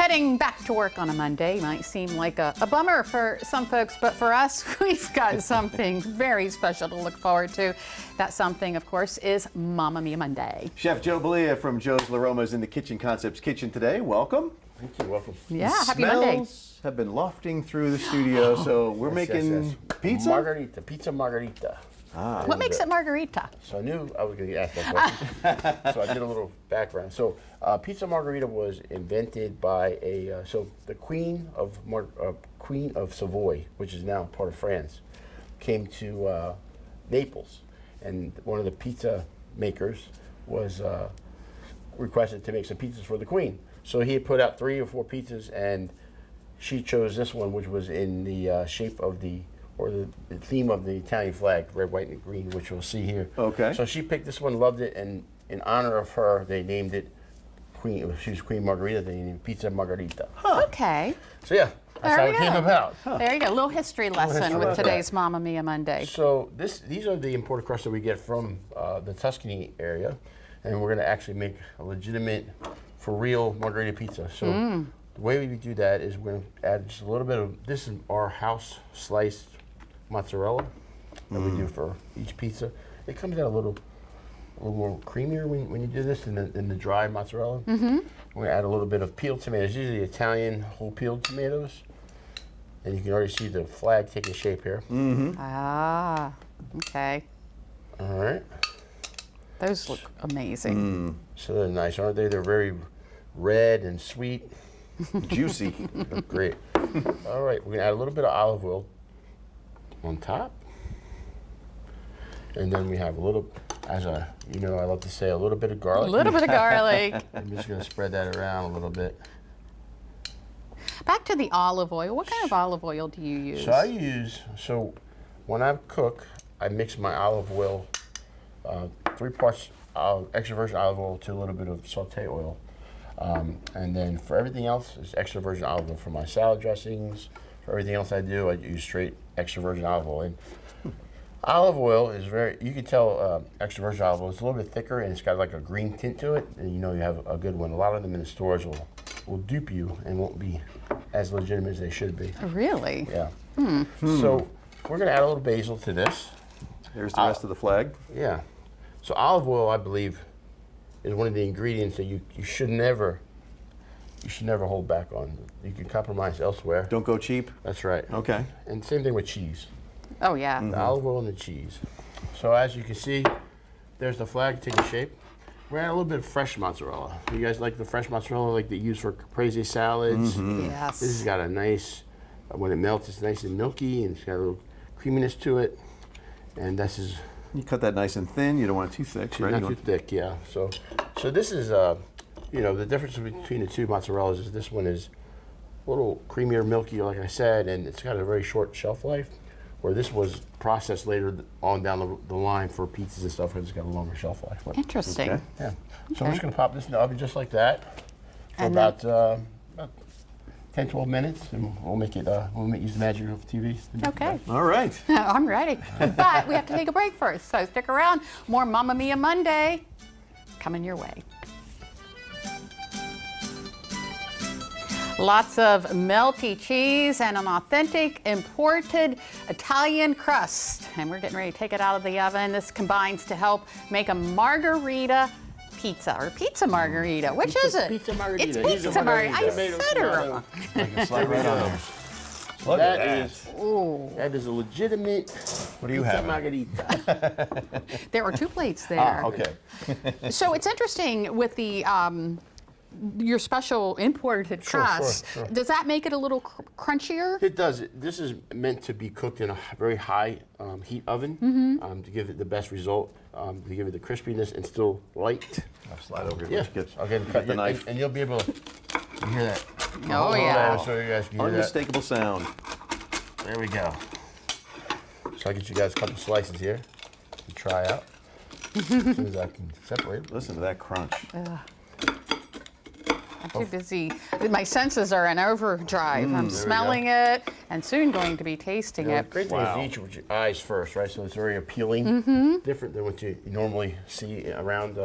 Heading back to work on a Monday might seem like a bummer for some folks, but for us, we've got something very special to look forward to. That something, of course, is Mamma Mia Monday. Chef Joe Bellia from Joe's Laromas in the Kitchen Concepts kitchen today. Welcome. Thank you. Welcome. Yeah, happy Smells Monday. have been lofting through the studio, so we're making pizza? Margherita. Pizza Margherita. Ah. What makes it Margherita? So I knew I was going to get asked that question. So I did a little background. So Pizza Margherita was invented by the Queen of Savoy, which is now part of France, came to Naples, and one of the pizza makers was requested to make some pizzas for the Queen. So he had put out 3 or 4 pizzas, and she chose this one, which was in the shape of the theme of the Italian flag, red, white, and green, which we'll see here. Okay. So she picked this one, loved it, and in honor of her, they named it Queen. She was Queen Margherita. They named it Pizza Margherita. Huh. Okay. So yeah, that's how it came about. There you go. A little history lesson with today's Mamma Mia Monday. So these are the imported crusts that we get from the Tuscany area, and we're going to actually make a legitimate, for real Margherita pizza. So the way we do that is we're going to add just a little bit of, this is our house sliced mozzarella that we do for each pizza. It comes out a little more creamier when you do this than the dry mozzarella. We're going to add a little bit of peeled tomatoes, usually Italian whole peeled tomatoes. And you can already see the flag taking shape here. Ah, okay. All right. Those look amazing. So they're nice, aren't they? They're very red and sweet. Juicy. Great. All right, we're going to add a little bit of olive oil on top. And then we have a little, I love to say, a little bit of garlic. A little bit of garlic. I'm just going to spread that around a little bit. Back to the olive oil. What kind of olive oil do you use? So when I cook, I mix my olive oil, 3 parts extra virgin olive oil to a little bit of saute oil. And then for everything else, it's extra virgin olive oil. For my salad dressings, for everything else I do, I use straight extra virgin olive oil. And olive oil is you can tell extra virgin olive oil, it's a little bit thicker and it's got like a green tint to it, and you know you have a good one. A lot of them in the stores will dupe you and won't be as legitimate as they should be. Really? Yeah. So we're going to add a little basil to this. There's the rest of the flag. Yeah. So olive oil, I believe, is one of the ingredients that you should never hold back on. You can compromise elsewhere. Don't go cheap. That's right. Okay. And same thing with cheese. Oh, yeah. The olive oil and the cheese. So as you can see, there's the flag taking shape. We're adding a little bit of fresh mozzarella. You guys like the fresh mozzarella like they use for caprese salads? Yes. This has got a nice, when it melts, it's nice and milky, and it's got a little creaminess to it. And this is You cut that nice and thin. You don't want it too thick, right? not too thick, yeah. So this is, the difference between the two mozzarellas is this one is a little creamier, milky, like I said, and it's got a very short shelf life, where this was processed later on down the line for pizzas and stuff, and it's got a longer shelf life. Interesting. Okay. Yeah. So I'm just going to pop this in the oven just like that for And about 10, 12 minutes, and we'll use the magic of TV. Okay. All right. I'm ready. But we have to take a break first, so stick around. More Mamma Mia Monday coming your way. Lots of melty cheese and an authentic imported Italian crust. And we're getting ready to take it out of the oven. This combines to help make a margherita pizza, or pizza margherita. Which is it? Pizza margherita. It's Here's a pizza margherita. I margherita. said it wrong. Slide right on there. Look at that. That is a legitimate What do you pizza have? margherita. There were 2 plates there. Ah, okay. So it's interesting with the your special imported crust. Sure. Does that make it a little crunchier? It does. This is meant to be cooked in a very high heat oven to give it the best result, to give it the crispiness and still light. I'll slide over here. Yeah. Get I'll cut the knife. and you'll be able to hear that. Oh, yeah. So you guys can hear that. Unmistakable sound. There we go. So I'll get you guys a couple slices here to try out. As soon as I can separate them. Listen to that crunch. I'm too busy. My senses are in overdrive. I'm smelling it and soon going to be tasting The it. great thing is you eat with your eyes first, right? So it's very appealing, different than what you normally see around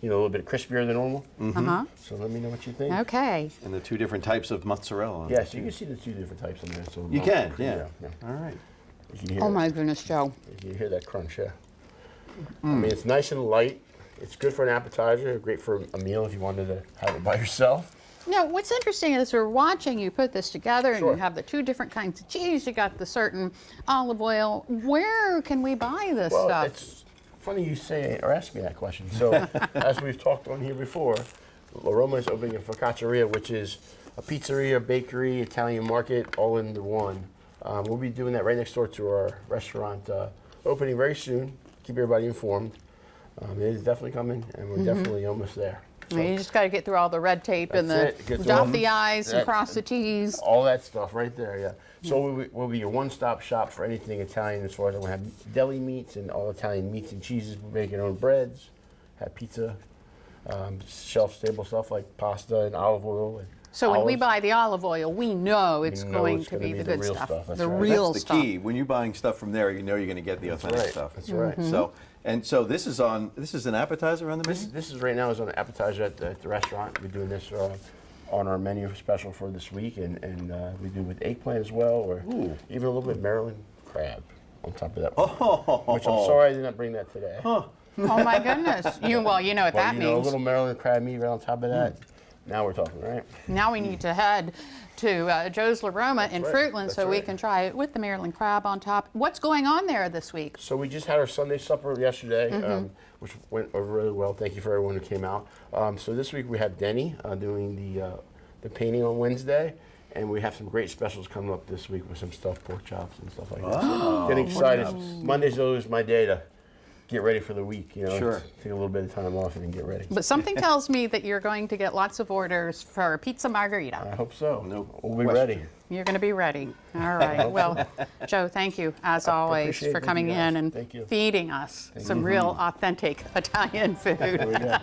a little bit crispier than normal. Uh-huh. So let me know what you think. Okay. And the 2 different types of mozzarella. on Yeah, it, so you too. can see the 2 different types in there. So You can, yeah. yeah. All right. You can hear Oh it. my goodness, Joe. You hear that crunch, yeah. I mean, it's nice and light. It's good for an appetizer, great for a meal if you wanted to have it by yourself. Now, what's interesting is we're watching you put this together and Sure. you have the 2 different kinds of cheese. You got the certain olive oil. Where can we buy this Well, stuff? it's funny you say or ask me that question. So, as we've talked on here before, La Roma is opening a focacceria, which is a pizzeria, bakery, Italian market, all into one. We'll be doing that right next door to our restaurant, opening very soon. Keep everybody informed. It is definitely coming, and we're definitely almost there. So, You just got to get through all the red tape and That's it. Get through dot all the I's and that- cross the T's. all that stuff right there, yeah. So we'll be your one-stop shop for anything Italian as far as we have deli meats and all Italian meats and cheeses. We make our own breads, have pizza, shelf-stable stuff like pasta and olive oil. And So when we olives. buy the olive oil, we know it's know going it's to gonna be be the the good real stuff. stuff, that's The right. real That's the stuff. key. When you're buying stuff from there, you know you're going to get the authentic right. stuff. That's right. So this is an appetizer on the menu? This is right now is on an appetizer at the restaurant. We're doing this on our menu special for this week, and we do with eggplant as well, or Ooh. even a little bit Maryland crab on top of that. Oh. Which I'm sorry I did not bring that today. Oh my goodness. You know what But, that a means. little Maryland crab meat right on top of that. Now we're talking, right? Now we need to head to Joe's La Roma in right. Fruitland That's so we right. can try it with the Maryland crab on top. What's going on there this week? So we just had our Sunday supper yesterday, which went over really well. Thank you for everyone who came out. So this week we have Denny doing the painting on Wednesday, and we have some great specials coming up this week with some stuffed pork chops and stuff like that. So getting excited. Monday's always my day to get ready for the week. Sure. Take a little bit of time off and then get ready. But something tells me that you're going to get lots of orders for pizza margherita. I hope so. No We'll be question. ready. You're going to be ready. All right. Well, Joe, thank you, as always, appreciate it. for Thank coming you, guys. in and Thank you. feeding us some real authentic Italian food. There we go.